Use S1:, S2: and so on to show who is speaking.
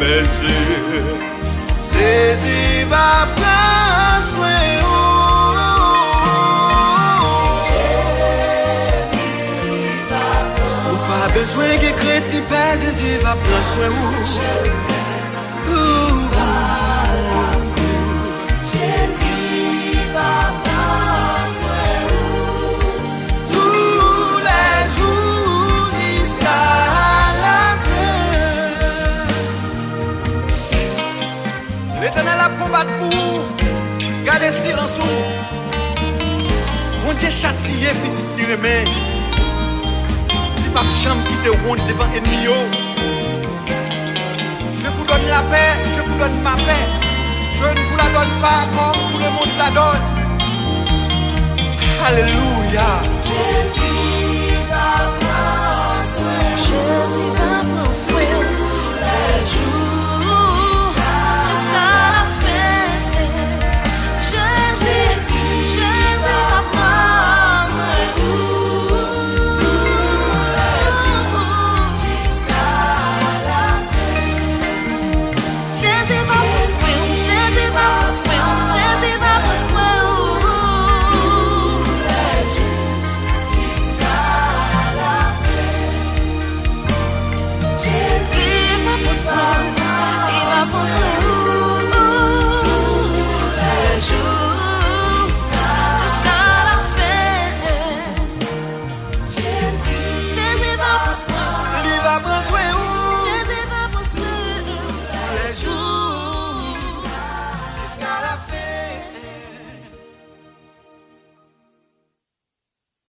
S1: berger. Jésus va prendre soin. Pas besoin de crainte ni peur, Jésus va prendre soin. Jésus va prendre soin. Tous les jours jusqu'à la fin. L'Éternel a combattu pour vous. Gardez silence. Mon Dieu châtié petit qui remet. Pas chambre qui te ronde devant ennemi. Je vous donne la paix, je vous donne ma paix. Je ne vous la donne pas comme tout le monde la donne. Alléluia. Jésus va prendre soin.